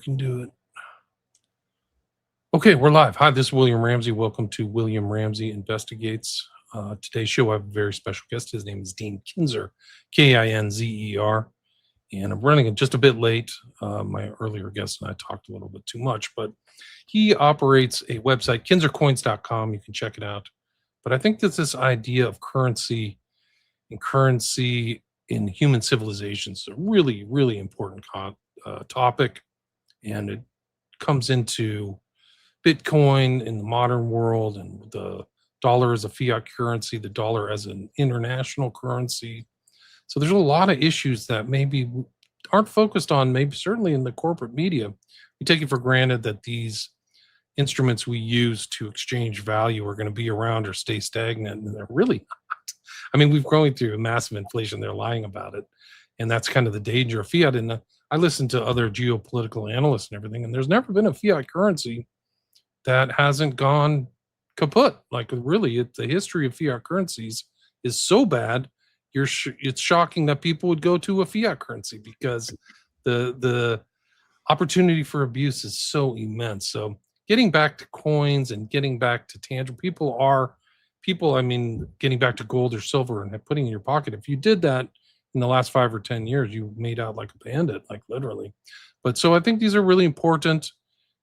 can do it. Okay, we're live. Hi, this is William Ramsey. Welcome to William Ramsey Investigates. Today's show, I have a very special guest. His name is Dean Kinzer, Kinzer. And I'm running it just a bit late. My earlier guest and I talked a little bit too much, but he operates a website, kinzercoins.com. You can check it out. But I think that this idea of currency in human civilizations is a really, really important topic. And it comes into Bitcoin in the modern world and the dollar as a fiat currency, the dollar as an international currency. So there's a lot of issues that maybe aren't focused on, maybe certainly in the corporate media. We take it for granted that these instruments we use to exchange value are going to be around or stay stagnant, and they're really not. I mean, we've going through a massive inflation. They're lying about it. And that's kind of the danger of fiat. And I listen to other geopolitical analysts and everything, and there's never been a fiat currency that hasn't gone kaput. Like, really, the history of fiat currencies is so bad. It's shocking that people would go to a fiat currency because the opportunity for abuse is so immense. So getting back to coins and getting back to tangible, getting back to gold or silver and putting in your pocket. If you did that in the last 5 or 10 years, you made out like a bandit, like literally. But so I think these are really important,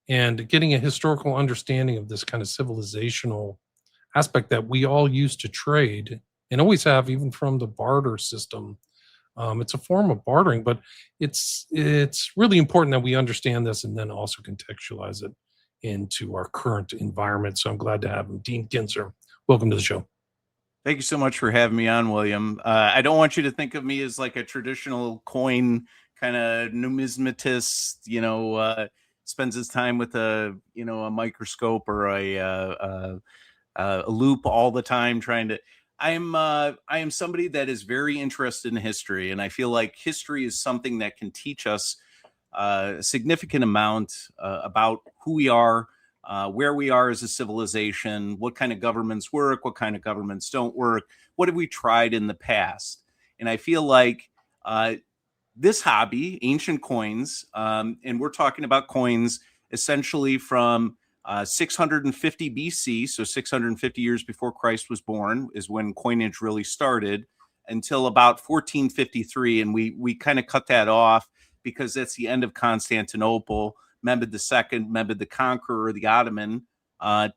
and getting a historical understanding of this kind of civilizational aspect that we all used to trade and always have, even from the barter system. It's a form of bartering, but it's really important that we understand this and then also contextualize it into our current environment. So I'm glad to have him. Dean Kinzer, welcome to the show. Thank you so much for having me on, William. I don't want you to think of me as like a traditional coin kind of numismatist, spends his time with a microscope or a loop all the time trying to. I am somebody that is very interested in history, and I feel like history is something that can teach us a significant amount about who we are, where we are as a civilization, what kind of governments work, what kind of governments don't work, what have we tried in the past. And I feel like this hobby, ancient coins, and we're talking about coins essentially from 650 BC, so 650 years before Christ was born is when coinage really started, until about 1453. And we kind of cut that off because that's the end of Constantinople. Mehmed II, Mehmed the Conqueror, the Ottoman,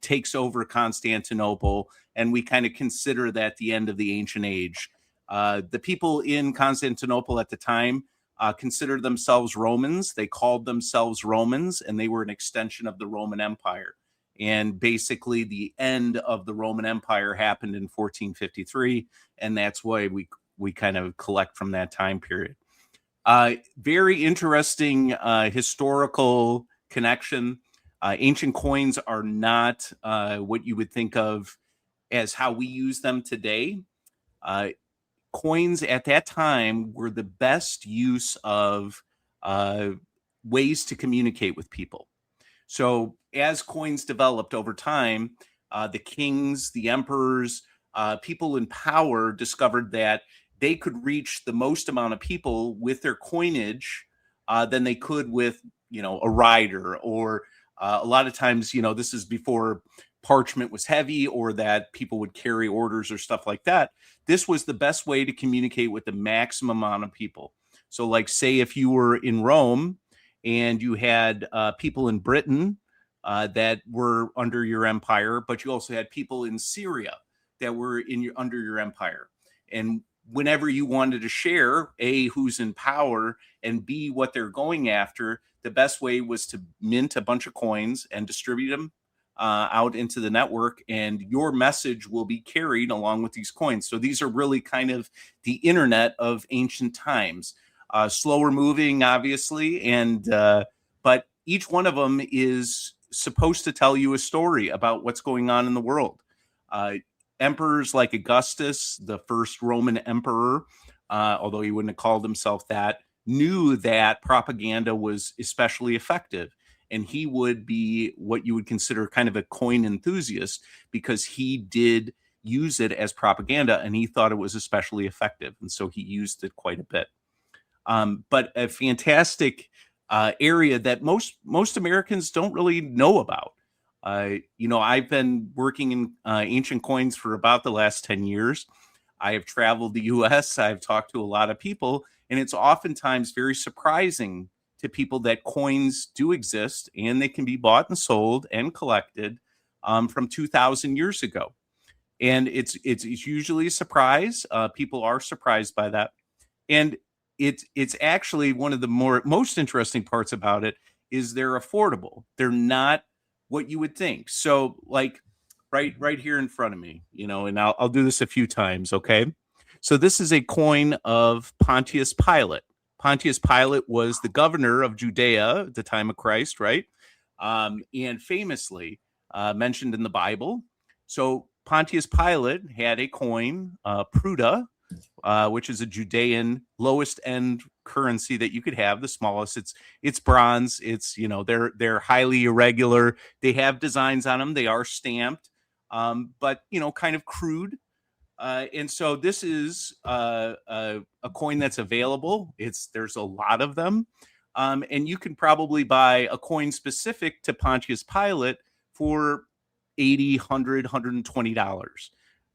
takes over Constantinople, and we kind of consider that the end of the ancient age. The people in Constantinople at the time considered themselves Romans. They called themselves Romans, and they were an extension of the Roman Empire. And basically, the end of the Roman Empire happened in 1453, and that's why we kind of collect from that time period. Very interesting historical connection. Ancient coins are not what you would think of as how we use them today. Coins at that time were the best use of ways to communicate with people. So as coins developed over time, the kings, the emperors, people in power discovered that they could reach the most amount of people with their coinage than they could with, a rider, or a lot of times, this is before parchment was heavy or that people would carry orders or stuff like that. This was the best way to communicate with the maximum amount of people. So like, say if you were in Rome and you had people in Britain that were under your empire, but you also had people in Syria that were under your empire. And whenever you wanted to share, A, who's in power, and B, what they're going after, the best way was to mint a bunch of coins and distribute them out into the network, and your message will be carried along with these coins. So these are really kind of the internet of ancient times. Slower moving, obviously, but each one of them is supposed to tell you a story about what's going on in the world. Emperors like Augustus, the first Roman emperor, although he wouldn't have called himself that, knew that propaganda was especially effective. And he would be what you would consider kind of a coin enthusiast, because he did use it as propaganda and he thought it was especially effective. And so he used it quite a bit. But a fantastic area that most Americans don't really know about. I've been working in ancient coins for about the last 10 years. I have traveled the US. I've talked to a lot of people, and it's oftentimes very surprising to people that coins do exist and they can be bought and sold and collected from 2,000 years ago. And it's usually a surprise. People are surprised by that. And it's actually one of the most interesting parts about it is they're affordable. They're not what you would think. So like right here in front of me, and I'll do this a few times, okay? So this is a coin of Pontius Pilate. Pontius Pilate was the governor of Judea at the time of Christ, right? And famously mentioned in the Bible. So Pontius Pilate had a coin, Pruta, which is a Judean lowest end currency that you could have, the smallest. It's bronze. It's they're highly irregular. They have designs on them. They are stamped, but kind of crude. And so this is a coin that's available. There's a lot of them, and you can probably buy a coin specific to Pontius Pilate for $80, $100, $120.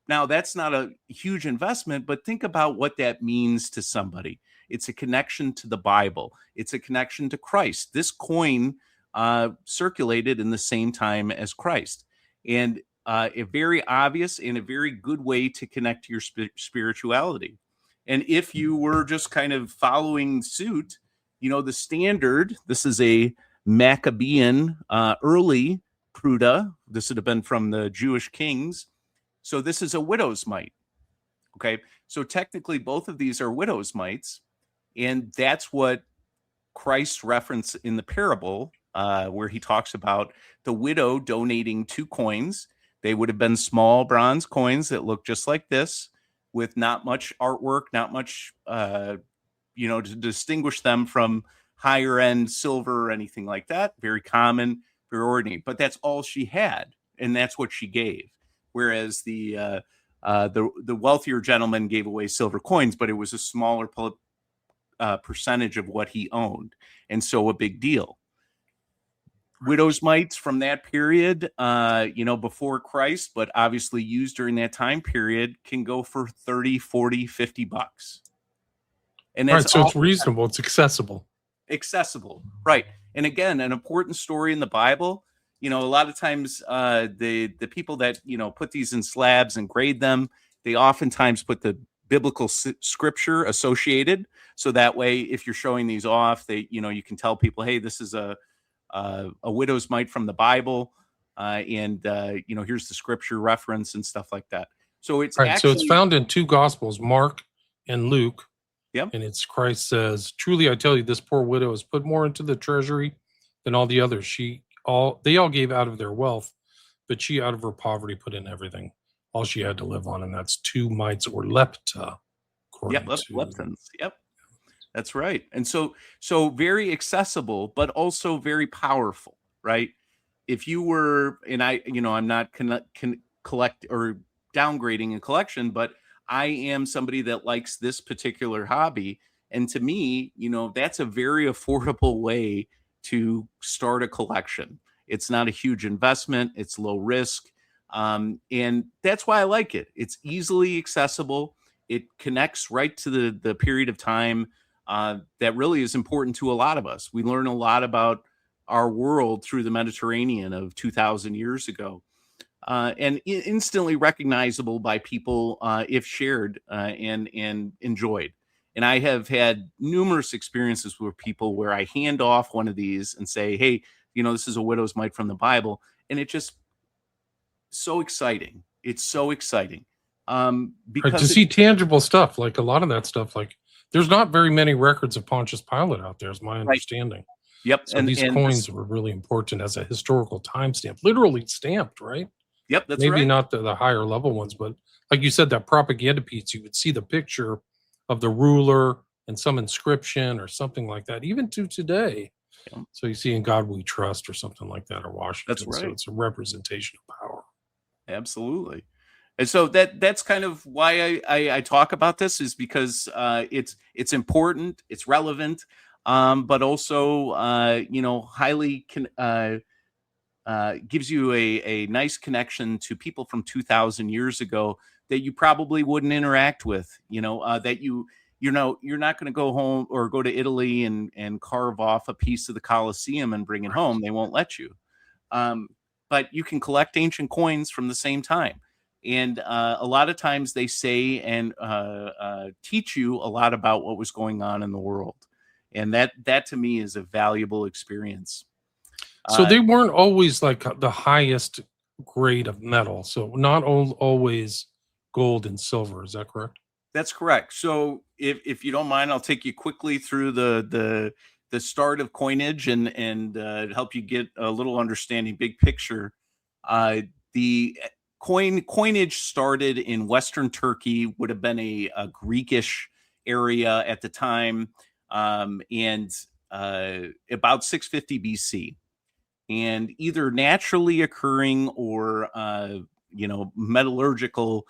Now, that's not a huge investment, but think about what that means to somebody. It's a connection to the Bible. It's a connection to Christ. This coin circulated in the same time as Christ. And a very obvious and a very good way to connect to your spirituality. And if you were just kind of following suit, the standard, this is a Maccabean early Pruta. This would have been from the Jewish kings. So this is a widow's mite. Okay. So technically both of these are widow's mites. And that's what Christ referenced in the parable where he talks about the widow donating 2 coins. They would have been small bronze coins that look just like this with not much artwork, not much, to distinguish them from higher end silver or anything like that. Very common, very ordinary. But that's all she had. And that's what she gave. Whereas the wealthier gentleman gave away silver coins, but it was a smaller percentage of what he owned. And so a big deal. Widow's mites from that period, before Christ, but obviously used during that time period, can go for 30, 40, 50 bucks. And that's right, so it's reasonable. It's accessible. Accessible, right. And again, an important story in the Bible. A lot of times the people that, put these in slabs and grade them, they oftentimes put the biblical scripture associated. So that way, if you're showing these off, you can tell people, hey, this is a widow's mite from the Bible. And here's the scripture reference and stuff like that. So it's right, so it's found in 2 gospels, Mark and Luke. Yep. And it's Christ says, truly, I tell you, this poor widow has put more into the treasury than all the others. They all gave out of their wealth, but she out of her poverty put in everything, all she had to live on. And that's 2 mites or lepta. Yep. Leptons. Yep. That's right. And so very accessible, but also very powerful, right? If you were, and I'm not collect or downgrading a collection, but I am somebody that likes this particular hobby. And to me, that's a very affordable way to start a collection. It's not a huge investment. It's low risk. And that's why I like it. It's easily accessible. It connects right to the period of time that really is important to a lot of us. We learn a lot about our world through the Mediterranean of 2,000 years ago. And instantly recognizable by people if shared and enjoyed. And I have had numerous experiences with people where I hand off one of these and say, hey, this is a widow's mite from the Bible. And it just so exciting. It's so exciting. Because to see tangible stuff, like a lot of that stuff, like there's not very many records of Pontius Pilate out there, is my understanding. Right. Yep. So these coins were really important as a historical timestamp, literally stamped, right? Yep, that's maybe right. not the higher level ones, but like you said, that propaganda piece, you would see the picture of the ruler and some inscription or something like that, even to today. Yeah. So you see In God We Trust or something like that, or Washington. That's right. So it's a representation of power. Absolutely. And so that's kind of why I talk about this, is because it's important, it's relevant. but also highly gives you a nice connection to people from 2,000 years ago that you probably wouldn't interact with. That you're not going to go home or go to Italy and carve off a piece of the Colosseum and bring it home. They won't let you. But you can collect ancient coins from the same time. And a lot of times they say and teach you a lot about what was going on in the world. And that to me is a valuable experience. So they weren't always like the highest grade of metal. So not always gold and silver. Is that correct? That's correct. So if you don't mind, I'll take you quickly through the start of coinage and help you get a little understanding, big picture. The coinage started in Western Turkey, would have been a Greekish area at the time, and about 650 BC, and either naturally occurring or metallurgical.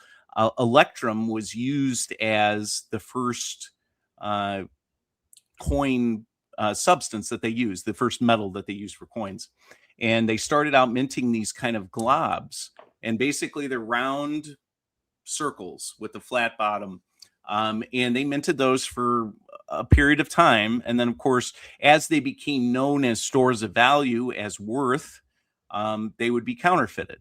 Electrum was used as the first coin substance that they used, the first metal that they used for coins. And they started out minting these kind of globs. And basically they're round circles with a flat bottom. And they minted those for a period of time. And then, of course, as they became known as stores of value, as worth, they would be counterfeited.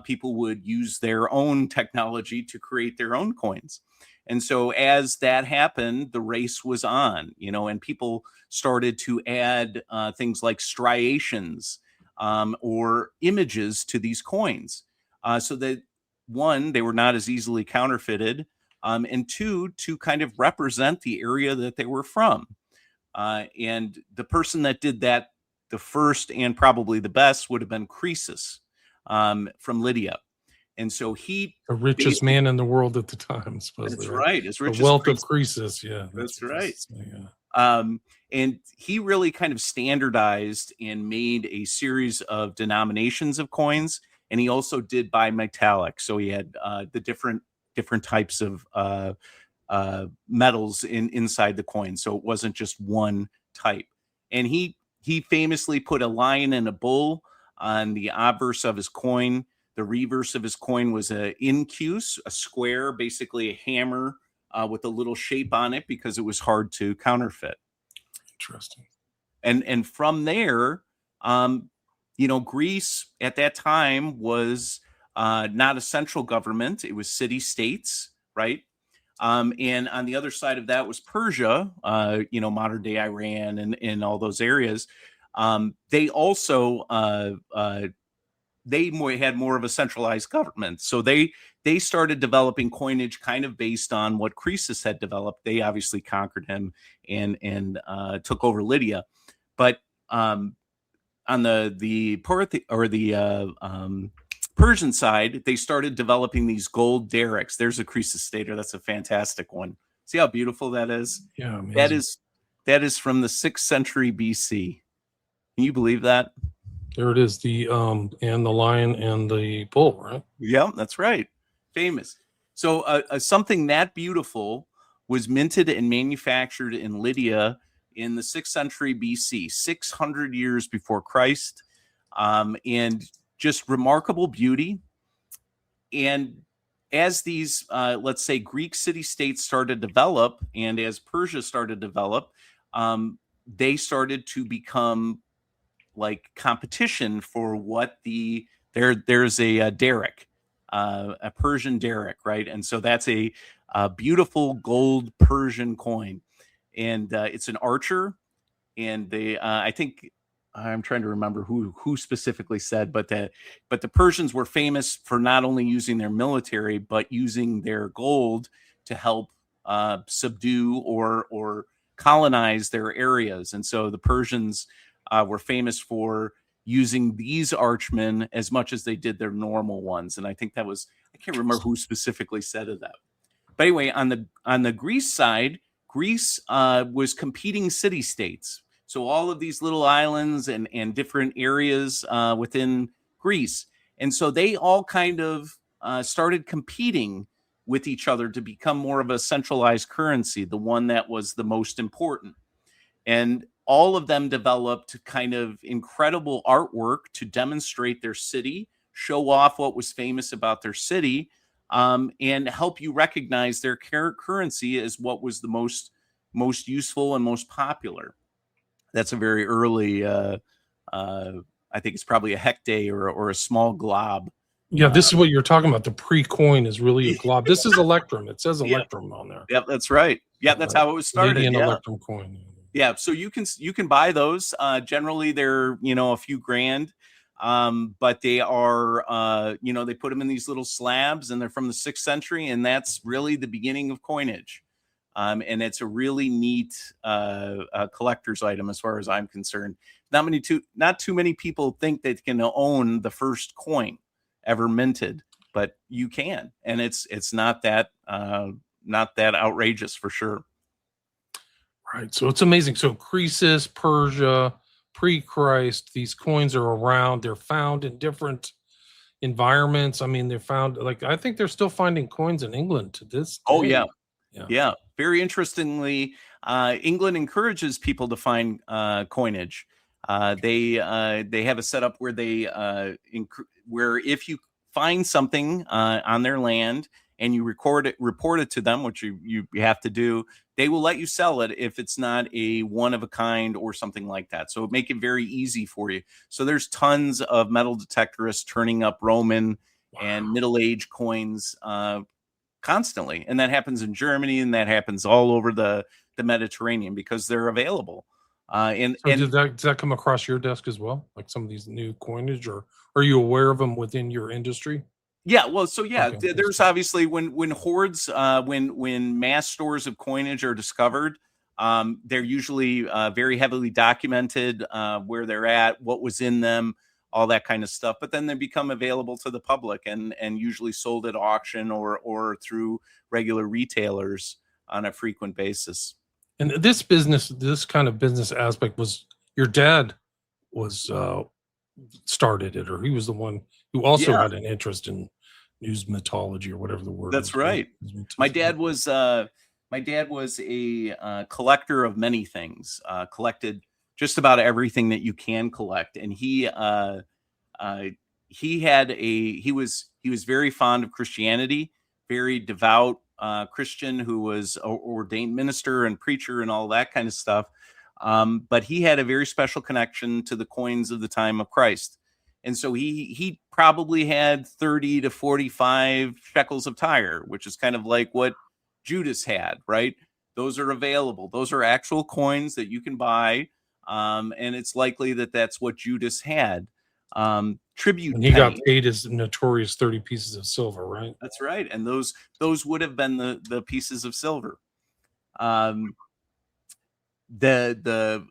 People would use their own technology to create their own coins. And so as that happened, the race was on, and people started to add things like striations or images to these coins so that, one, they were not as easily counterfeited, and two, to kind of represent the area that they were from. And the person that did that the first and probably the best would have been Croesus from Lydia. And so the richest man in the world at the time, supposedly. That's right. As rich the wealth as of Croesus. Yeah, that's right. Yeah. And he really kind of standardized and made a series of denominations of coins. And he also did bimetallic. So he had the different types of metals inside the coin. So it wasn't just one type. And he famously put a lion and a bull on the obverse of his coin. The reverse of his coin was a incus, a square, basically a hammer with a little shape on it, because it was hard to counterfeit. Interesting. And from there, Greece at that time was not a central government. It was city states, right? And on the other side of that was Persia, modern day Iran and all those areas. They also they had more of a centralized government. So they started developing coinage kind of based on what Croesus had developed. They obviously conquered him and took over Lydia. But on the Persian side, they started developing these gold derricks. There's a Croesus stater. That's a fantastic one. See how beautiful that is? Yeah, amazing. That is from the 6th century BC. Can you believe that? There it is, the and the lion and the bull, right? Yeah, that's right. Famous. So something that beautiful was minted and manufactured in Lydia in the 6th century BC, 600 years before Christ, and just remarkable beauty. And as these, let's say, Greek city-states started to develop, and as Persia started to develop, they started to become like competition for what there's a derrick, a Persian derrick, right? And so that's a beautiful gold Persian coin, and it's an archer. And I think I'm trying to remember who specifically said, but the Persians were famous for not only using their military but using their gold to help subdue or colonize their areas. And so the Persians were famous for using these archmen as much as they did their normal ones. And I think I can't remember who specifically said that. But anyway, on the Greece side, Greece was competing city-states. So all of these little islands and different areas within Greece. And so they all kind of started competing with each other to become more of a centralized currency, the one that was the most important. And all of them developed kind of incredible artwork to demonstrate their city, show off what was famous about their city, and help you recognize their currency as what was the most useful and most popular. That's a very early, I think it's probably a hectay or a small glob. Yeah, this is what you're talking about. The pre-coin is really a glob. This is Electrum. It says Yeah, Electrum on there. yeah, that's right. Yeah, that's how it was started. Canadian Yeah. Electrum coin. Yeah, so you can buy those. Generally, they're a few grand, but they are they put them in these little slabs, and they're from the 6th century, and that's really the beginning of coinage. And it's a really neat collector's item as far as I'm concerned. Not too many people think they can own the first coin ever minted, but you can, and it's not that outrageous for sure. Right. So it's amazing. So Croesus, Persia, pre-Christ, these coins are around. They're found in different environments. I mean, they're found, like, I think they're still finding coins in England to this day. Oh yeah. Yeah. Yeah. Very interestingly, England encourages people to find coinage. They have a setup where where if you find something on their land and you report it to them, which you have to do, they will let you sell it if it's not a one of a kind or something like that. So make it very easy for you. So there's tons of metal detectorists turning up Roman and Middle Age coins constantly, and that happens in Germany, and that happens all over the Mediterranean because they're available. And So does that come across your desk as well? Like some of these new coinage, or are you aware of them within your industry? yeah, well, so yeah, Okay. there's obviously when hoards, when mass stores of coinage are discovered, they're usually very heavily documented, where they're at, what was in them, all that kind of stuff. But then they become available to the public and usually sold at auction or through regular retailers on a frequent basis. And this kind of business aspect was your dad was started it, or he was the one who also Yeah, had an interest in numismatology or whatever the word that's is, right? right. My Numismatism. dad was a collector of many things. Collected just about everything that you can collect, and uh, he was very fond of Christianity, very devout Christian who was ordained minister and preacher and all that kind of stuff. But he had a very special connection to the coins of the time of Christ. And so he probably had 30 to 45 shekels of tire, which is kind of like what Judas had, right? Those are available. Those are actual coins that you can buy. And it's likely that that's what Judas had. Tribute And he got penny. paid his notorious 30 pieces of silver, right? That's right. And those would have been the pieces of silver. Um, the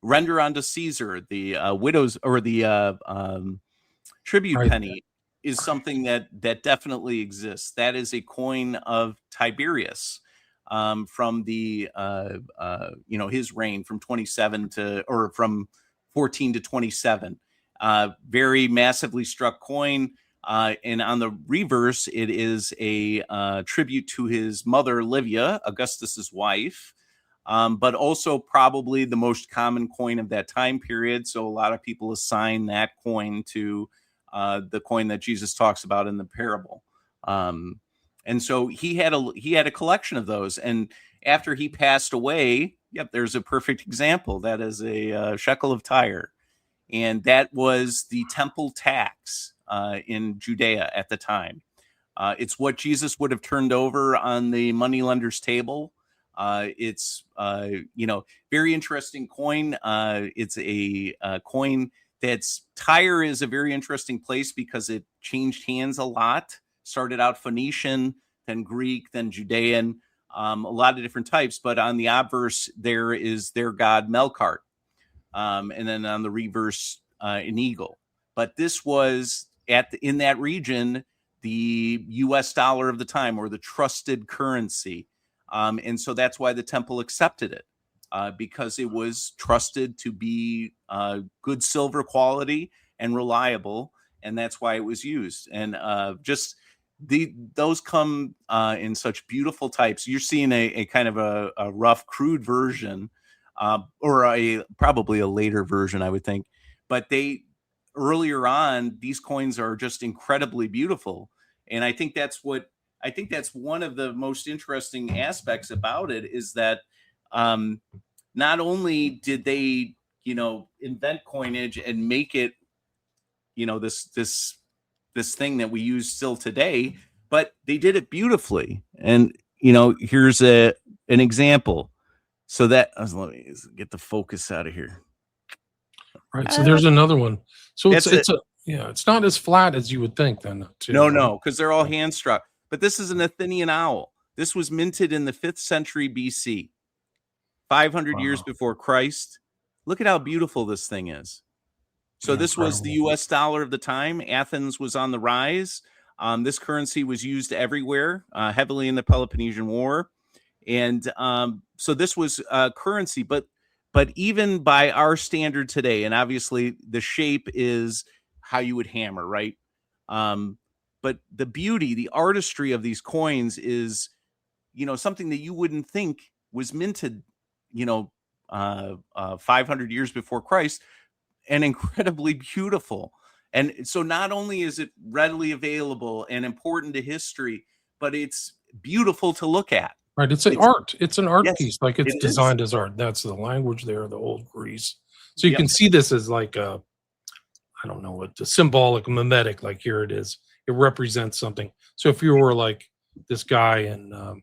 render unto Caesar, the widows or the tribute Right. penny is something that definitely exists. That is a coin of Tiberius, from the his reign from 27 to or from 14 to 27. Very massively struck coin. And on the reverse, it is a tribute to his mother, Livia, Augustus's wife, but also probably the most common coin of that time period. So a lot of people assign that coin to the coin that Jesus talks about in the parable. And so he had a collection of those. And after he passed away, yep, there's a perfect example. That is a shekel of Tyre, and that was the temple tax in Judea at the time. It's what Jesus would have turned over on the moneylender's table. It's very interesting coin. It's a coin that's Tyre is a very interesting place because it changed hands a lot. Started out Phoenician, then Greek, then Judean, a lot of different types. But on the obverse, there is their god Melkart, and then on the reverse, an eagle. But this was in that region the U.S. dollar of the time, or the trusted currency, and so that's why the temple accepted it, because it was trusted to be good silver quality and reliable, and that's why it was used. And just those come in such beautiful types. You're seeing a kind of a rough, crude version or probably a later version, I would think. But earlier on, these coins are just incredibly beautiful, and I think that's one of the most interesting aspects about it is that um, not only did they, invent coinage and make it, this thing that we use still today, but they did it beautifully. And here's an example. So that let me get the focus out of here. Right. So there's another one. So That's it. It's not as flat as you would think then. Too, No, right? no, because they're all hand struck. But this is an Athenian owl. This was minted in the 5th century BC, 500 years before Christ. Look at how beautiful this thing is. So this was the US dollar of the time. Athens was on the rise. This currency was used everywhere, heavily in the Peloponnesian War. And so this was currency, but even by our standard today, and obviously the shape is how you would hammer, right? But the beauty, the artistry of these coins is, something that you wouldn't think was minted, 500 years before Christ, and incredibly beautiful. And so not only is it readily available and important to history, but it's beautiful to look at. Right. It's an art. It's an art Yes, piece. Like it's it designed is. as art. That's the language there, the old Greece. So you Yep. can see this as like I don't know what the symbolic mimetic, like here it is. It represents something. So if you were like this guy in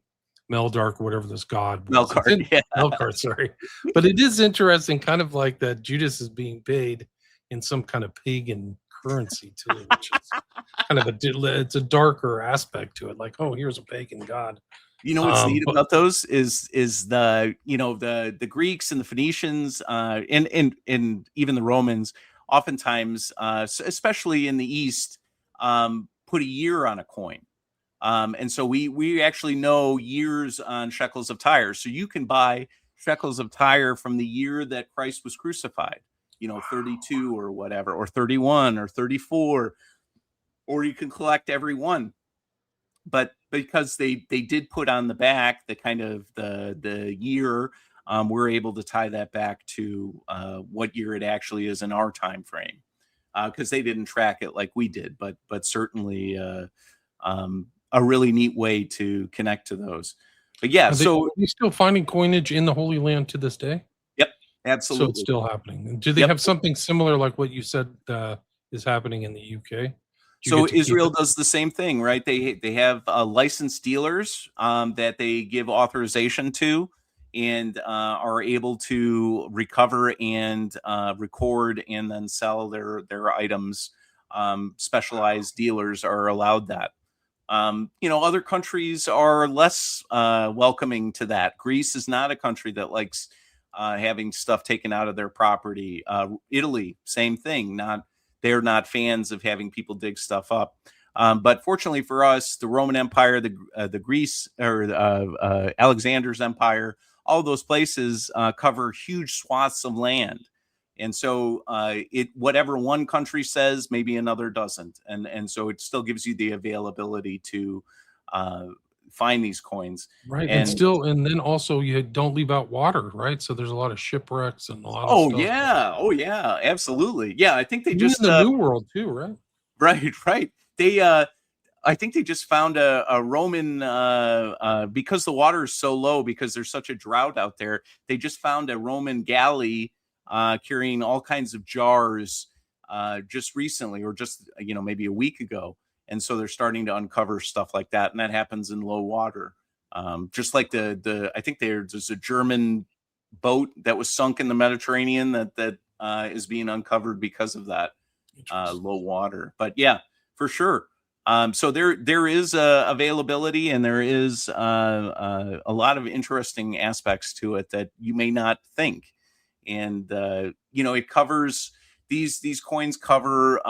Meldark or whatever this god was. Melkart, yeah. Melkart, sorry. But it is interesting, kind of like that Judas is being paid in some kind of pagan currency too, which is kind of it's a darker aspect to it. Like, oh, here's a pagan god. You know what's neat about those is the the Greeks and the Phoenicians and even the Romans oftentimes, especially in the East, put a year on a coin. And so we actually know years on shekels of Tyre. So you can buy shekels of Tyre from the year that Christ was crucified, 32 or whatever, or 31 or 34, or you can collect every one. But because they did put on the back the kind of the year, we're able to tie that back to what year it actually is in our time frame, because they didn't track it like we did. But certainly a really neat way to connect to those. But yeah, are you still finding coinage in the Holy Land to this day? Yep, absolutely. So it's still happening. Do they have something similar like what you said is happening in the UK? So Israel does the same thing, right? They have licensed dealers that they give authorization to, and are able to recover and record and then sell their items. Specialized dealers are allowed that. Other countries are less welcoming to that. Greece is not a country that likes having stuff taken out of their property. Italy, same thing. They're not fans of having people dig stuff up. But fortunately for us, the Roman Empire, the Greece or Alexander's Empire, all those places cover huge swaths of land. And so whatever one country says, maybe another doesn't. And so it still gives you the availability to find these coins. Right. And then also you don't leave out water, right? So there's a lot of shipwrecks and a lot of stuff. Oh yeah, absolutely. Yeah, I think they Even just in the New World too, right? Right. They I think they just found a Roman because the water is so low, because there's such a drought out there. They just found a Roman galley carrying all kinds of jars just recently, or just maybe a week ago. And so they're starting to uncover stuff like that, and that happens in low water. Just like I think there's a German boat that was sunk in the Mediterranean that is being uncovered because of that low water. But yeah, for sure. So there is availability, and there is a lot of interesting aspects to it that you may not think. And it covers these coins cover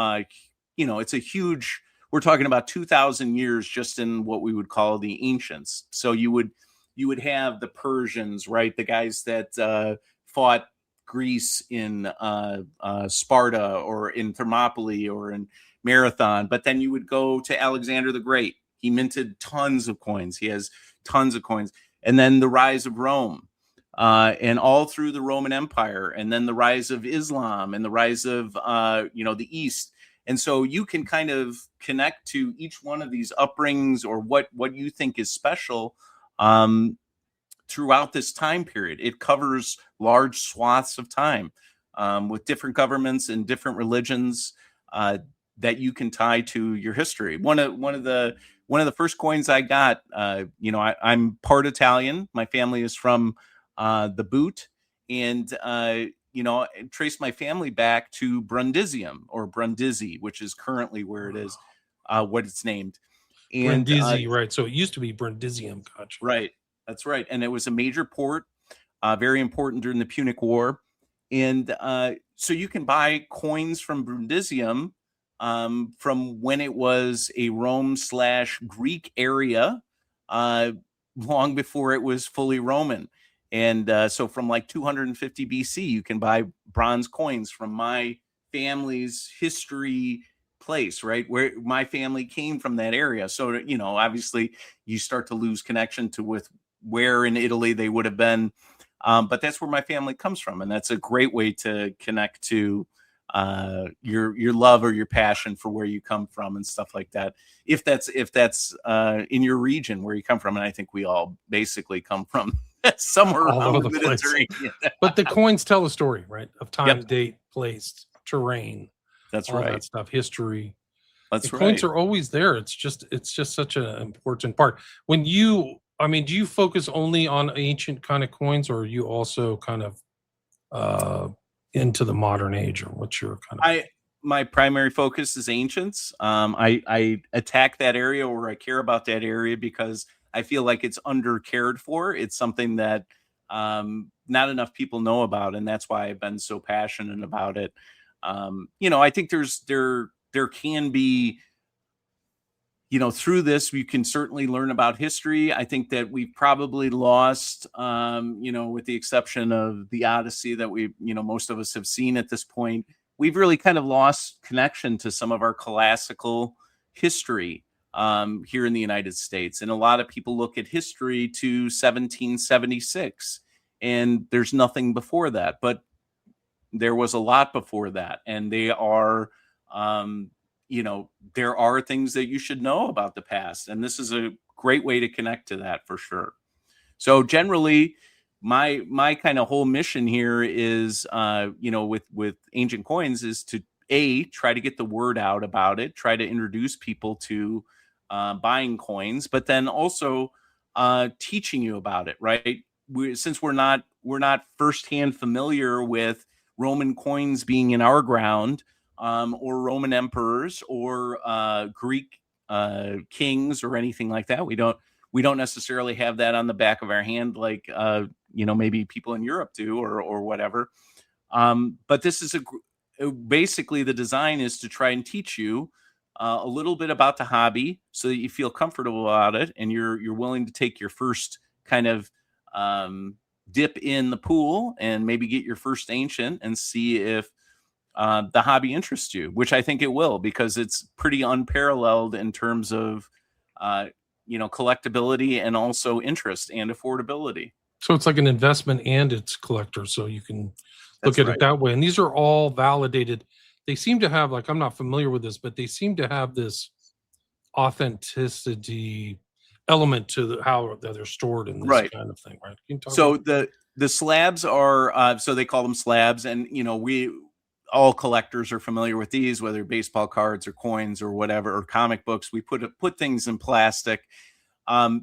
it's a huge. We're talking about 2,000 years just in what we would call the ancients. So you would have the Persians, right? The guys that fought Greece in Sparta, or in Thermopylae, or in Marathon. But then you would go to Alexander the Great. He minted tons of coins. He has tons of coins. And then the rise of Rome. and all through the Roman Empire, and then the rise of Islam and the rise of the East. And so you can kind of connect to each one of these upbringings or what you think is special throughout this time period. It covers large swaths of time with different governments and different religions that you can tie to your history. One of the first coins I got, I'm part Italian. My family is from the Boot, and traced my family back to Brundisium or Brundisi, which is currently where it is, what it's named. And Brindisi, right? So it used to be Brundisium. Gotcha. right, that's right, and it was a major port, very important during the Punic War, and so you can buy coins from Brundisium from when it was a Rome/Greek area, long before it was fully Roman. And so from like 250 BC, you can buy bronze coins from my family's history place, right? Where my family came from, that area. So, obviously you start to lose connection to with where in Italy they would have been. But that's where my family comes from. And that's a great way to connect to your love or your passion for where you come from and stuff like that. If that's in your region where you come from. And I think we all basically come from somewhere all around over the the place. Mediterranean. But the coins tell a story, right? Of time, Yep. date, place, terrain, That's all right. that stuff, history. That's The right. coins are always there. It's just such an important part. When do you focus only on ancient kind of coins, or are you also kind of into the modern age, or what's your kind of? My primary focus is ancients. I attack that area, or I care about that area, because I feel like it's under cared for. It's something that not enough people know about, and that's why I've been so passionate about it. I think there can be, through this, we can certainly learn about history. I think that we've probably lost, with the exception of the Odyssey that most of us have seen at this point, we've really kind of lost connection to some of our classical history here in the United States. And a lot of people look at history to 1776, and there's nothing before that. But there was a lot before that. And they are, there are things that you should know about the past. And this is a great way to connect to that for sure. So generally, my kind of whole mission here is, with ancient coins, is to try to get the word out about it, try to introduce people to buying coins, but then also teaching you about it, right? Since we're not firsthand familiar with Roman coins being in our ground, or Roman emperors, or Greek kings, or anything like that. We don't necessarily have that on the back of our hand, like maybe people in Europe do, or whatever. But this is basically the design is to try and teach you a little bit about the hobby, so that you feel comfortable about it, and you're willing to take your first kind of dip in the pool, and maybe get your first ancient, and see if the hobby interests you, which I think it will, because it's pretty unparalleled in terms of collectability, and also interest and affordability. So it's like an investment and it's collector, so you can look That's at right. it that way. And these are all validated. They seem to have, like, I'm not familiar with this, but they seem to have this authenticity element to how they're stored in this Right. kind of thing, right? Can you talk So about the slabs are, so they call them slabs, and we all collectors are familiar with these, whether baseball cards or coins or whatever, or comic books. We put things in plastic.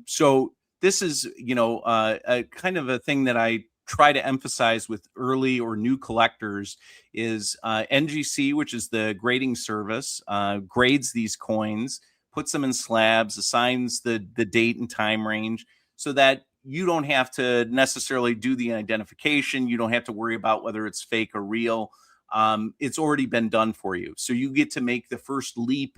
So this is, a kind of a thing that I try to emphasize with early or new collectors is NGC, which is the grading service, grades these coins, puts them in slabs, assigns the date and time range, so that you don't have to necessarily do the identification. You don't have to worry about whether it's fake or real. It's already been done for you. So you get to make the first leap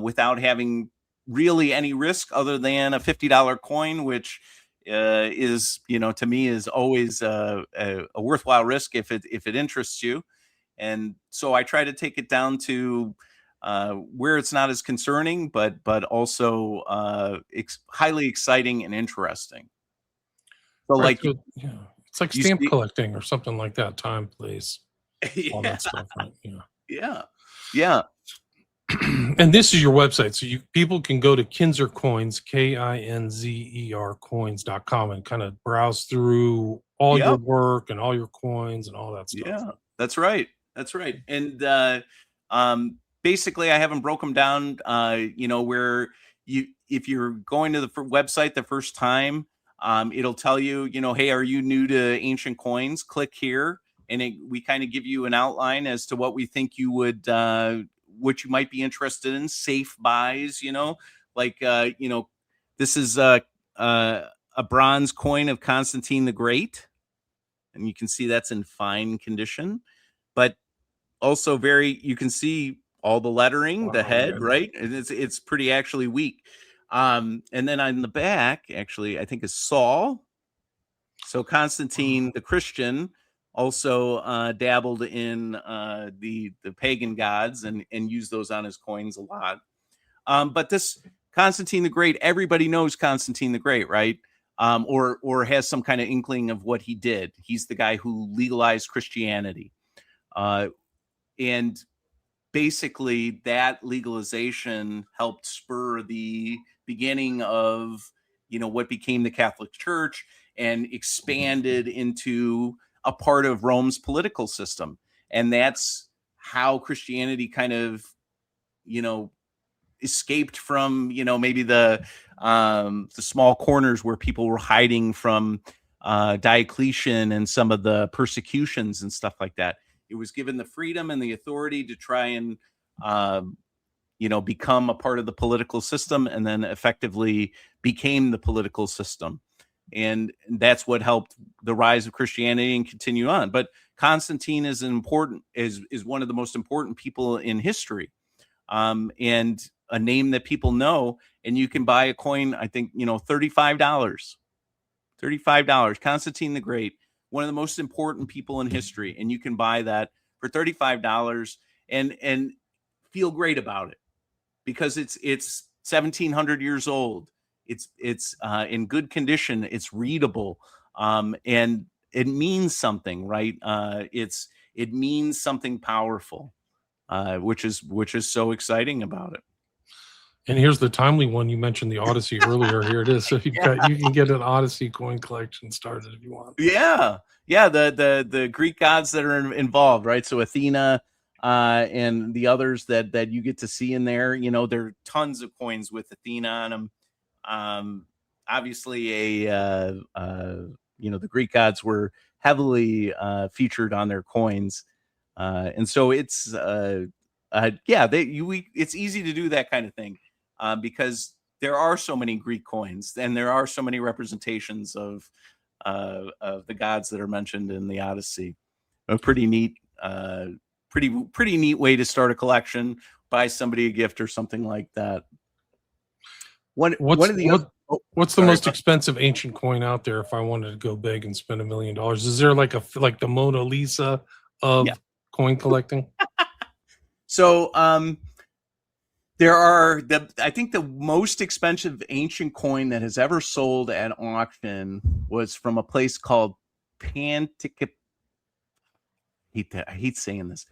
without having really any risk, other than a $50 coin, which is, to me, is always a worthwhile risk if it interests you. And so I try to take it down to where it's not as concerning, but also highly exciting and interesting. So, right? like, So, yeah. It's like You stamp see, collecting or something like that. Time, place, all yeah, that stuff, right? Yeah. yeah, yeah. And this is your website. So people can go to Kinzer Coins, KINZER coins.com and kind of browse through all your Yep. work and all your coins and all that stuff. Yeah, that's right. That's right. And basically, I haven't broke them down. Where if you're going to the website the first time, it'll tell you, hey, are you new to ancient coins? Click here, and we kind of give you an outline as to what we think you would, what you might be interested in. Safe buys, like this is a bronze coin of Constantine the Great, and you can see that's in fine condition, but also you can see all the lettering, the Wow, head, yeah. right? And it's pretty actually weak. And then on the back, actually, I think is Saul. So Constantine the Christian also dabbled in the pagan gods and used those on his coins a lot. But this Constantine the Great, everybody knows Constantine the Great, right? Or has some kind of inkling of what he did. He's the guy who legalized Christianity, and basically that legalization helped spur the beginning of what became the Catholic Church and expanded into a part of Rome's political system, and that's how Christianity kind of you know escaped from maybe the small corners where people were hiding from Diocletian and some of the persecutions and stuff like that. It was given the freedom and the authority to try and become a part of the political system, and then effectively became the political system. And that's what helped the rise of Christianity and continue on. But Constantine is one of the most important people in history, and a name that people know. And you can buy a coin, I think, $35. $35. Constantine the Great, one of the most important people in history. And you can buy that for $35 and feel great about it, because it's 1,700 years old. It's in good condition. It's readable, and it means something, right? It means something powerful, which is so exciting about it. And here's the timely one. You mentioned the Odyssey earlier. Here it is. So you can get an Odyssey coin collection started if you want. Yeah, yeah. The Greek gods that are involved, right? So Athena, and the others that you get to see in there. There are tons of coins with Athena on them. Obviously, the Greek gods were heavily featured on their coins, and so it's it's easy to do that kind of thing, because there are so many Greek coins and there are so many representations of the gods that are mentioned in the Odyssey. A pretty neat, pretty neat way to start a collection. Buy somebody a gift or something like that. What's the most expensive ancient coin out there? If I wanted to go big and spend $1 million, is there like the Mona Lisa of coin collecting? So there are I think the most expensive ancient coin that has ever sold at auction was from a place called Pantica. I hate saying this.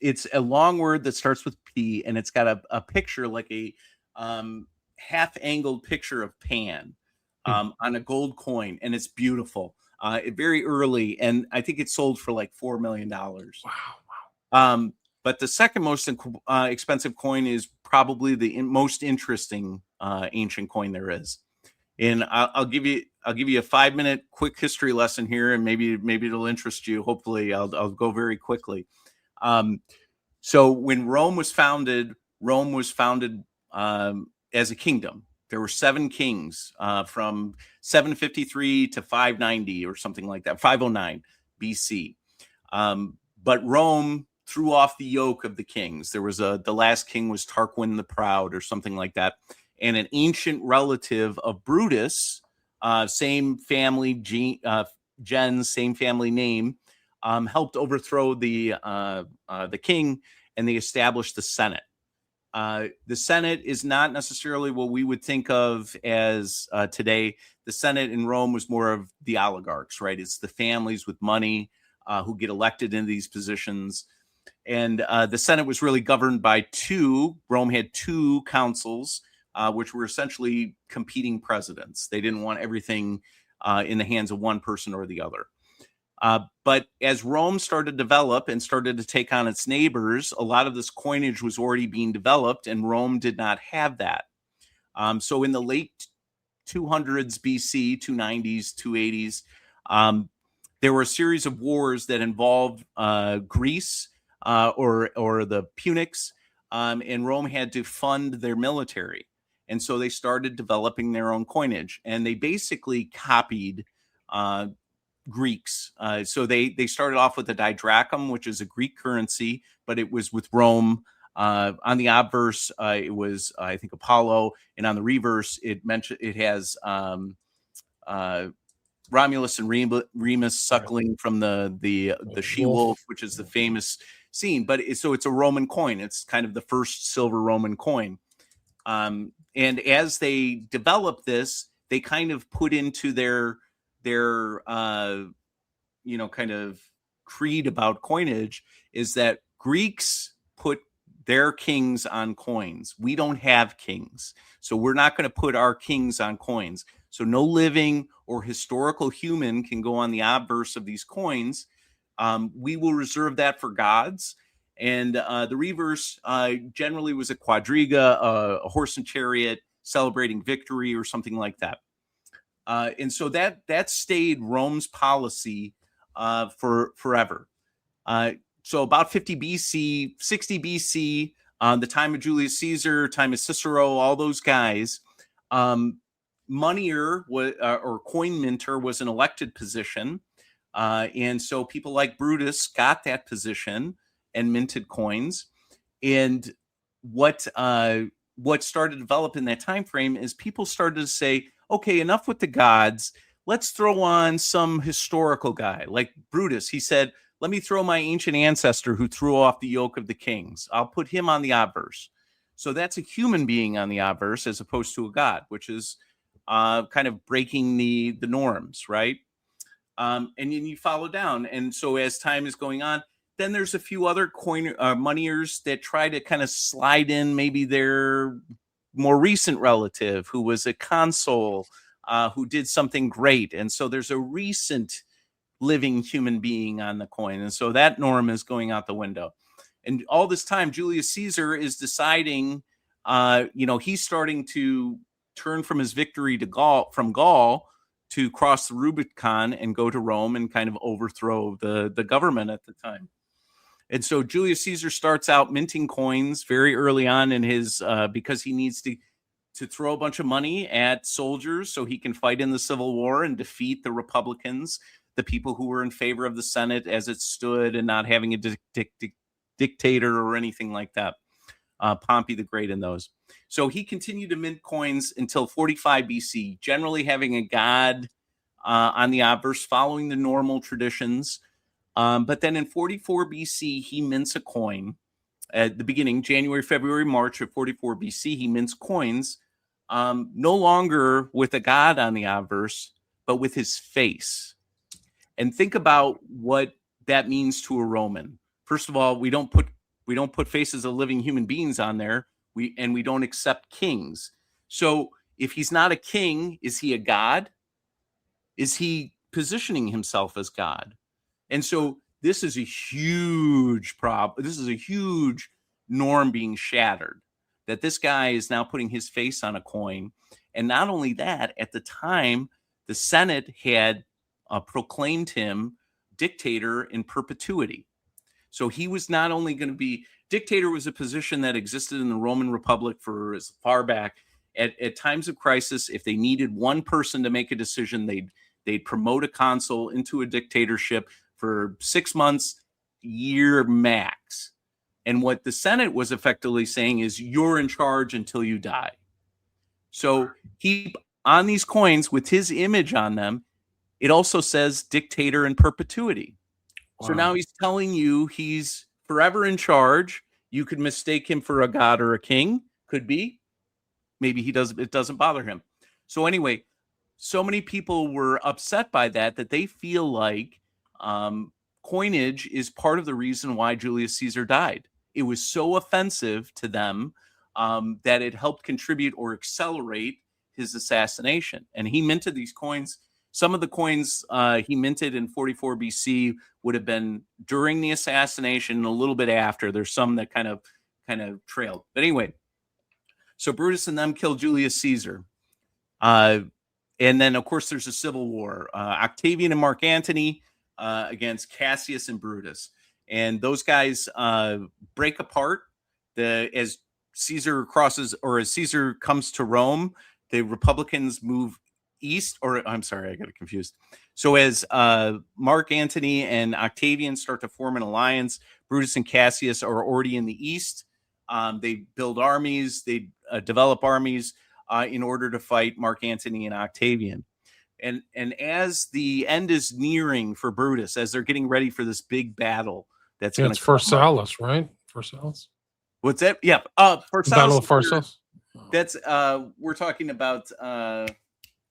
It's a long word that starts with P, and it's got a picture, like a half-angled picture of Pan on a gold coin, and it's beautiful. Very early, and I think it sold for like $4 million. Wow. But the second most expensive coin is probably the most interesting ancient coin there is. And I'll give you a 5-minute quick history lesson here, and maybe it'll interest you. Hopefully, I'll go very quickly. So when Rome was founded as a kingdom. There were 7 kings from 753 to 590 or something like that, 509 BC. But Rome threw off the yoke of the kings. There was the last king was Tarquin the Proud or something like that. And an ancient relative of Brutus, same family gens, same family name, helped overthrow the king, and they established the Senate. The Senate is not necessarily what we would think of as today. The Senate in Rome was more of the oligarchs, right? It's the families with money who get elected into these positions. And the Senate was really governed by Rome had two councils, which were essentially competing presidents. They didn't want everything in the hands of one person or the other. But as Rome started to develop and started to take on its neighbors, a lot of this coinage was already being developed, and Rome did not have that. So in the late 200s BC, 290s, 280s, there were a series of wars that involved Greece or the Punics, and Rome had to fund their military. And so they started developing their own coinage, and they basically copied Greeks. So they started off with the didrachum, which is a Greek currency, but it was with Rome. On the obverse, it was I think Apollo, and on the reverse, it has Romulus and Remus suckling from the she-wolf, which is the famous scene. But so it's a Roman coin. It's kind of the first silver Roman coin. And as they developed this, they kind of put into their kind of creed about coinage is that Greeks put their kings on coins. We don't have kings, so we're not going to put our kings on coins. So no living or historical human can go on the obverse of these coins. We will reserve that for gods. And the reverse generally was a quadriga, a horse and chariot celebrating victory or something like that. And so that stayed Rome's policy for forever. So about 50 BC, 60 BC, the time of Julius Caesar, time of Cicero, all those guys, moneyer or coin minter was an elected position. And so people like Brutus got that position and minted coins. And what started to develop in that time frame is people started to say, okay, enough with the gods. Let's throw on some historical guy like Brutus. He said, let me throw my ancient ancestor who threw off the yoke of the kings. I'll put him on the obverse. So that's a human being on the obverse as opposed to a god, which is kind of breaking the norms, right? And then you follow down. And so as time is going on, then there's a few other moneyers that try to kind of slide in maybe their more recent relative who was a consul who did something great. And so there's a recent living human being on the coin. And so that norm is going out the window. And all this time, Julius Caesar is deciding, he's starting to turn from his victory from Gaul to cross the Rubicon and go to Rome and kind of overthrow the government at the time. And so Julius Caesar starts out minting coins very early on in his, because he needs to throw a bunch of money at soldiers so he can fight in the Civil War and defeat the Republicans, the people who were in favor of the Senate as it stood and not having a dictator or anything like that. Pompey the Great and those. So he continued to mint coins until 45 BC, generally having a god on the obverse, following the normal traditions. But then in 44 BC, he mints a coin. At the beginning, January, February, March of 44 BC, he mints coins, no longer with a god on the obverse, but with his face. And think about what that means to a Roman. First of all, we don't put faces of living human beings on there. We don't accept kings. So if he's not a king, is he a god? Is he positioning himself as God? And so this is a huge problem. This is a huge norm being shattered, that this guy is now putting his face on a coin. And not only that, at the time, the Senate had proclaimed him dictator in perpetuity. So he was not only going to be dictator, was a position that existed in the Roman Republic for as far back. At times of crisis, if they needed one person to make a decision, they'd promote a consul into a dictatorship for 6 months, year max. And what the Senate was effectively saying is, you're in charge until you die. So he, on these coins with his image on them, it also says dictator in perpetuity. Wow. So now he's telling you he's forever in charge. You could mistake him for a god or a king. Could be. Maybe it doesn't bother him. So anyway, so many people were upset by that they feel like coinage is part of the reason why Julius Caesar died. It was so offensive to them that it helped contribute or accelerate his assassination. And he minted these coins. Some of the coins he minted in 44 BC would have been during the assassination and a little bit after. There's some that kind of trailed. But anyway, so Brutus and them killed Julius Caesar. And then, of course, there's a civil war. Octavian and Mark Antony against Cassius and Brutus. And those guys break apart. As Caesar comes to Rome, the Republicans move east. Or I'm sorry, I got it confused. So as Mark Antony and Octavian start to form an alliance, Brutus and Cassius are already in the east. They build armies. They develop armies in order to fight Mark Antony and Octavian. And as the end is nearing for Brutus, as they're getting ready for this big battle, that's it's Pharsalus, right? Pharsalus. What's that? Yeah, Pharsalus. Battle of Pharsalus. That's we're talking about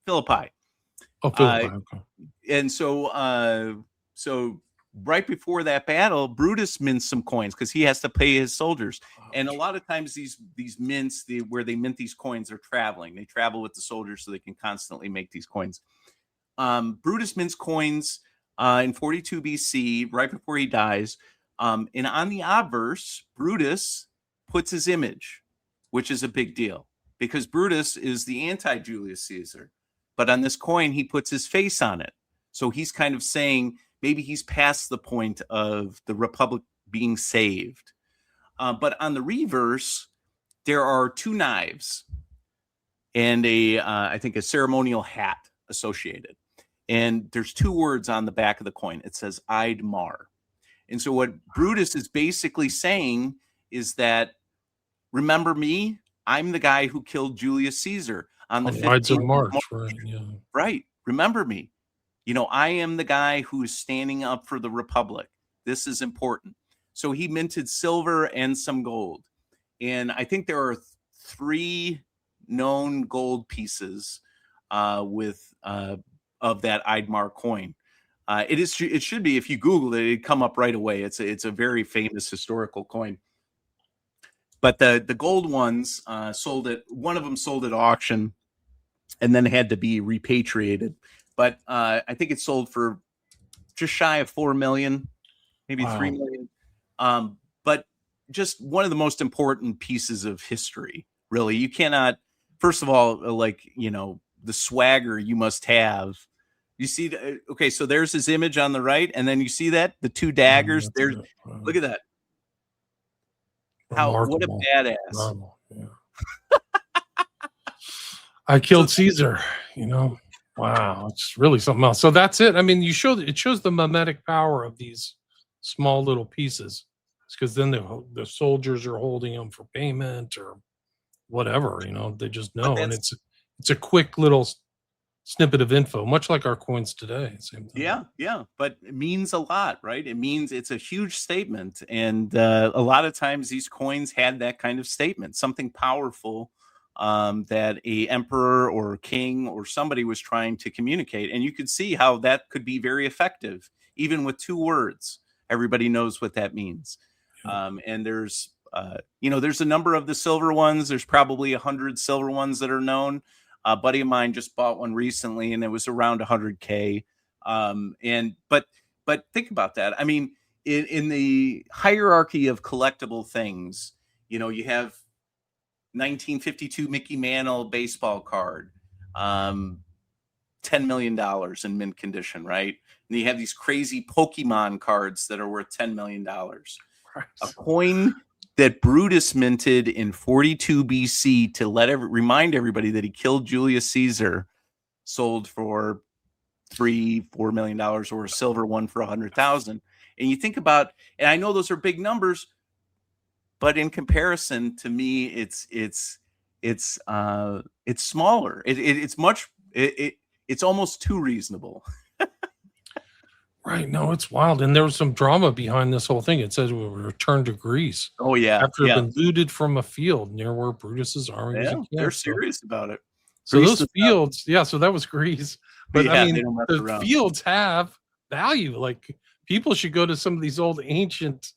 Philippi. Oh, Philippi. Okay. And so right before that battle, Brutus mints some coins because he has to pay his soldiers. And a lot of times these mints, where they mint these coins, are traveling. They travel with the soldiers so they can constantly make these coins. Brutus mints coins in 42 BC, right before he dies. And on the obverse, Brutus puts his image, which is a big deal because Brutus is the anti-Julius Caesar. But on this coin, he puts his face on it. So he's kind of saying maybe he's past the point of the Republic being saved. But on the reverse, there are two knives and I think a ceremonial hat associated. And there's two words on the back of the coin. It says Ide Mar. And so what Brutus is basically saying is that, remember me? I'm the guy who killed Julius Caesar on the 15th of March. Right. Yeah. Right. Remember me. I am the guy who is standing up for the Republic. This is important. So he minted silver and some gold. And I think there are 3 known gold pieces of that Eidmar coin. It should be, if you Google it, it'd come up right away. It's a very famous historical coin. But the gold ones one of them sold at auction and then had to be repatriated. But I think it sold for just shy of 4 million, maybe 3 million. But just one of the most important pieces of history, really. You cannot, first of all, the swagger you must have. You see, okay, so there's his image on the right, and then you see that the 2 daggers. There's, look at that. What a badass! Yeah. I killed Caesar. Wow, it's really something else. So that's it. I mean, it shows the mimetic power of these small little pieces. It's because then the soldiers are holding them for payment or whatever. They just know, and it's a quick little snippet of info, much like our coins today. Same thing. Yeah, but it means a lot, right? It means it's a huge statement, and a lot of times these coins had that kind of statement, something powerful that a emperor or king or somebody was trying to communicate, and you could see how that could be very effective, even with 2 words. Everybody knows what that means. And there's a number of the silver ones. There's probably 100 silver ones that are known. A buddy of mine just bought one recently, and it was around 100K. But think about that. I mean, in the hierarchy of collectible things, you have 1952 Mickey Mantle baseball card, $10 million in mint condition, right? And you have these crazy Pokemon cards that are worth $10 million. Right. A coin that Brutus minted in 42 BC to remind everybody that he killed Julius Caesar, sold for $3-4 million, or a silver one for 100,000. And you think about, and I know those are big numbers, but in comparison to me, it's smaller. It's almost too reasonable. Right. No, it's wild. And there was some drama behind this whole thing. It says we returned to Greece Oh yeah, after it had been looted from a field near where Brutus's army was yeah. They're encamped. serious about it. So Greece those does not. fields, yeah, so that was Greece. But I Yeah, mean, they don't mess the around. fields have value. Like people should go to some of these old ancient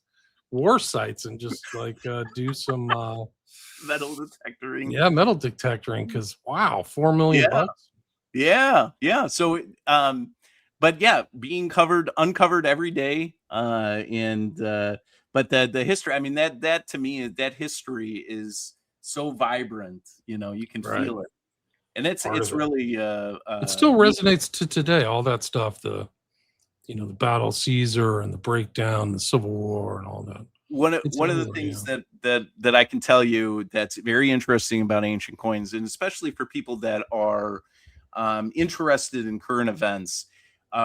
war sites and just like do some Metal detectoring. yeah, metal detectoring because wow, 4 million Yeah, bucks. yeah. So, but yeah, being uncovered every day, and but the history. I mean, that to me, that history is so vibrant. You can Right. feel it, and it's Part it's of it. really It still neat. resonates to today, all that stuff, the battle of Caesar and the breakdown, the Civil War and all that. It's One of the everywhere, things yeah. that I can tell you that's very interesting about ancient coins, and especially for people that are interested in current events.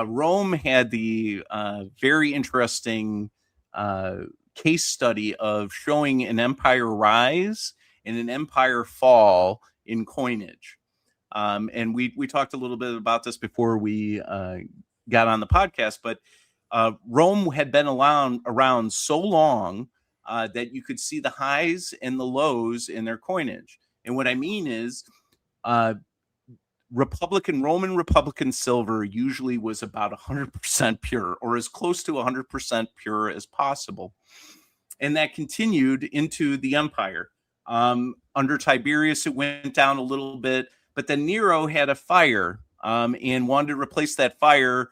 Rome had the very interesting uh, case study of showing an empire rise and an empire fall in coinage. And we talked a little bit about this before we got on the podcast, but Rome had been around so long that you could see the highs and the lows in their coinage. And what I mean is, uh, Roman Republican silver usually was about 100% pure, or as close to 100% pure as possible. And that continued into the empire. Under Tiberius, it went down a little bit, but then Nero had a fire and wanted to replace that fire,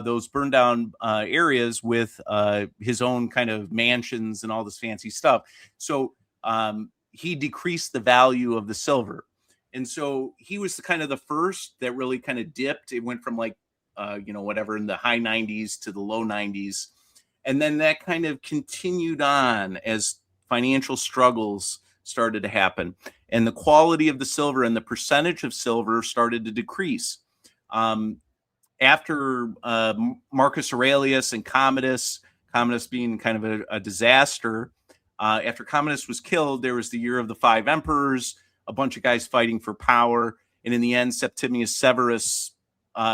those burned down areas, with his own kind of mansions and all this fancy stuff. So he decreased the value of the silver. And so he was kind of the first that really kind of dipped. It went from like, whatever, in the high 90s to the low 90s. And then that kind of continued on as financial struggles started to happen. And the quality of the silver and the percentage of silver started to decrease. After Marcus Aurelius and Commodus being kind of a disaster, after Commodus was killed, there was the year of the five emperors, a bunch of guys fighting for power. And in the end, Septimius Severus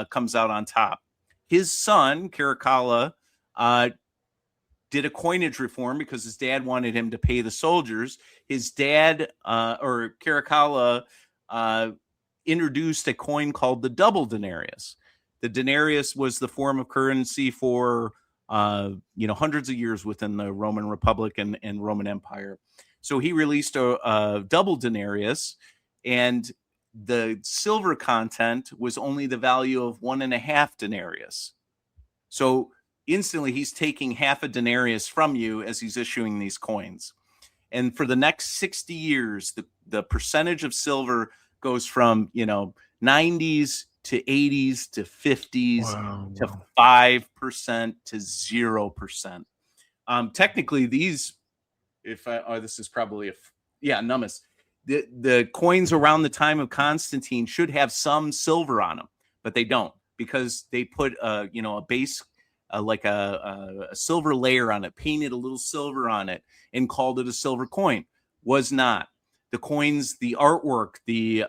comes out on top. His son, Caracalla, did a coinage reform because his dad wanted him to pay the soldiers. His dad, or Caracalla, introduced a coin called the double denarius. The denarius was the form of currency for hundreds of years within the Roman Republic and Roman Empire. So he released a double denarius, and the silver content was only the value of 1.5 denarius. So instantly he's taking half a denarius from you as he's issuing these coins. And for the next 60 years, the percentage of silver goes from 90s to 80s to 50s to 5% to 0%. Technically, these, this is probably Nummus. The coins around the time of Constantine should have some silver on them, but they don't, because they put a base, like a silver layer on it, painted a little silver on it, and called it a silver coin. Was not. The coins, the artwork, the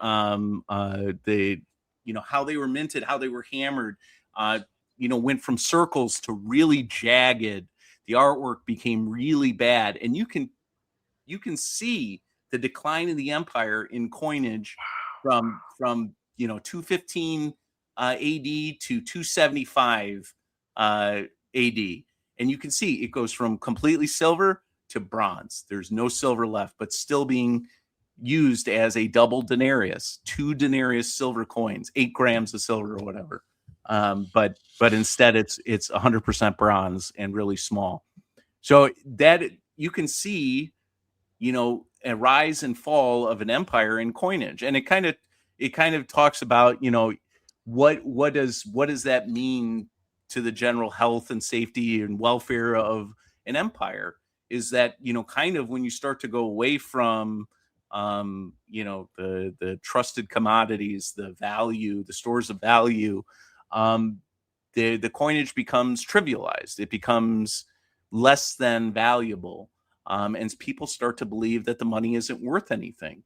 how they were minted, how they were hammered, went from circles to really jagged. The artwork became really bad, and you can see the decline of the empire in coinage from 215 AD to 275 AD. And you can see it goes from completely silver to bronze. There's no silver left, but still being used as a double denarius, 2 denarius silver coins, 8 grams of silver or whatever. But instead it's 100% bronze and really small. So that you can see, a rise and fall of an empire in coinage. And it kind of talks about, what does that mean to the general health and safety and welfare of an empire? Is that, kind of when you start to go away from, the trusted commodities, the value, the stores of value, the coinage becomes trivialized. It becomes less than valuable. And people start to believe that the money isn't worth anything.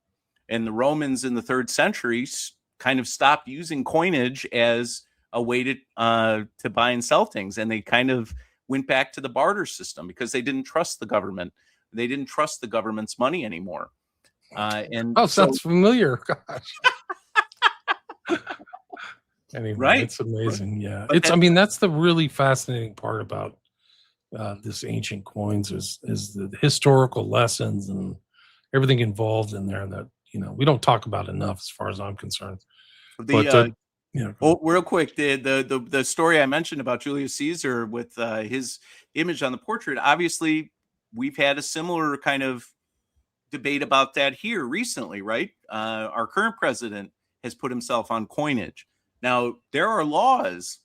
And the Romans in the 3rd century kind of stopped using coinage as a way to buy and sell things, and they kind of went back to the barter system because they didn't trust the government. They didn't trust the government's money anymore. And Oh, so sounds familiar. Gosh. Anyway, right, it's amazing. Yeah, but it's. I mean, that's the really fascinating part about this ancient coins is the historical lessons and everything involved in there that we don't talk about enough, as far as I'm concerned. the But go ahead. real quick, the story I mentioned about Julius Caesar with his image on the portrait. Obviously, we've had a similar kind of debate about that here recently, right? Our current president has put himself on coinage. Now, there are laws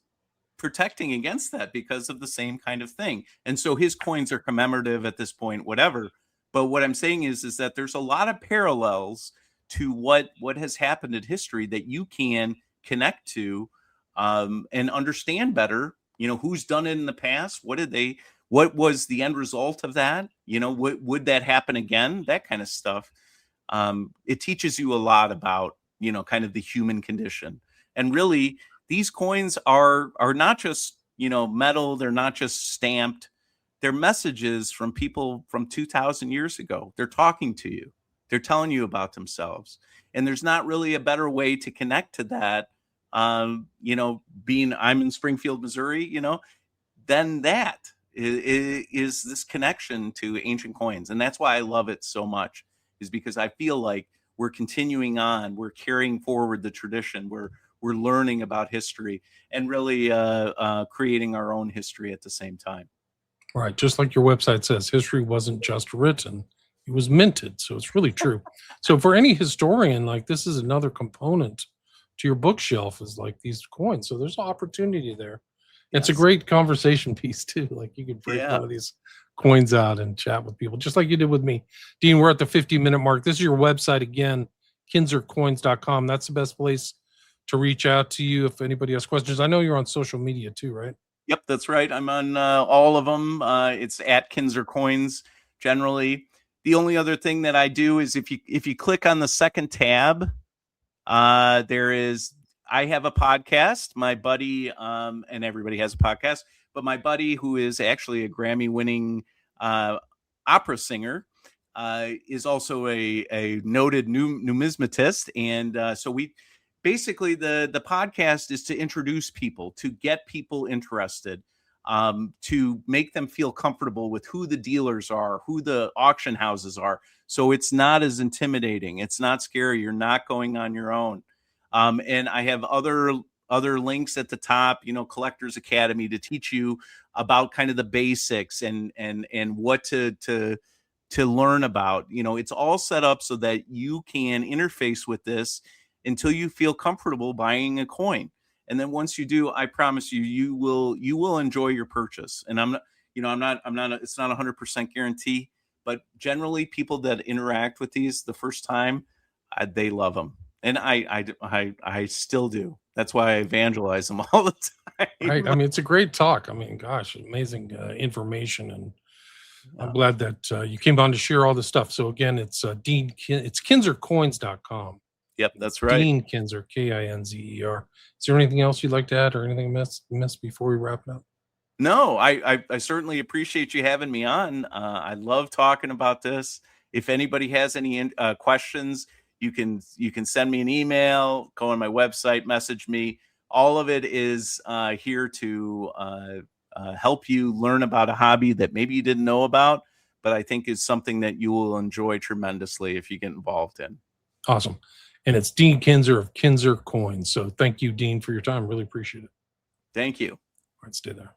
protecting against that because of the same kind of thing. And so his coins are commemorative at this point, whatever. But what I'm saying is that there's a lot of parallels to what has happened in history that you can connect to, and understand better, who's done it in the past. What was the end result of that? Would that happen again? That kind of stuff. It teaches you a lot about, kind of the human condition. And really, these coins are not just, metal. They're not just stamped. They're messages from people from 2,000 years ago. They're talking to you. They're telling you about themselves. And there's not really a better way to connect to that. Being I'm in Springfield, Missouri, then that is this connection to ancient coins. And that's why I love it so much, is because I feel like we're continuing on, we're carrying forward the tradition, we're learning about history, and really creating our own history at the same time. Right, just like your website says, history wasn't just written, it was minted. So it's really true. So for any historian, like, this is another component to your bookshelf, is like these coins. So there's opportunity there. It's a Yes. great conversation piece too. Like, you could break Yeah. one of these coins out and chat with people, just like you did with me. Dean, we're at the 50-minute mark. This is your website again, kinzercoins.com. That's the best place to reach out to you if anybody has questions. I know you're on social media too, right? Yep, that's right. I'm on all of them. It's at Kinzer Coins generally. The only other thing that I do is if you click on the second tab, I have a podcast. My buddy, and everybody has a podcast, but my buddy, who is actually a Grammy-winning opera singer, is also a noted numismatist, and so we basically the podcast is to introduce people, to get people interested, to make them feel comfortable with who the dealers are, who the auction houses are. So it's not as intimidating. It's not scary. You're not going on your own. And I have other links at the top, Collectors Academy, to teach you about kind of the basics and what to learn about. It's all set up so that you can interface with this until you feel comfortable buying a coin. And then once you do, I promise you will enjoy your purchase. And it's not 100% guarantee, but generally people that interact with these the first time, they love them. And I still do. That's why I evangelize them all the time. Right. I mean, it's a great talk. I mean, gosh, amazing information. And I'm glad that you came on to share all this stuff. So again, it's it's kinzercoins.com. Yep, that's right. Dean Kinzer, Kinzer. Is there anything else you'd like to add, or anything missed before we wrap it up? No, I certainly appreciate you having me on. I love talking about this. If anybody has any questions, you can send me an email, go on my website, message me. All of it is here to help you learn about a hobby that maybe you didn't know about, but I think is something that you will enjoy tremendously if you get involved in. Awesome. And it's Dean Kinzer of Kinzer Coins. So thank you, Dean, for your time. Really appreciate it. Thank you. All right, stay there.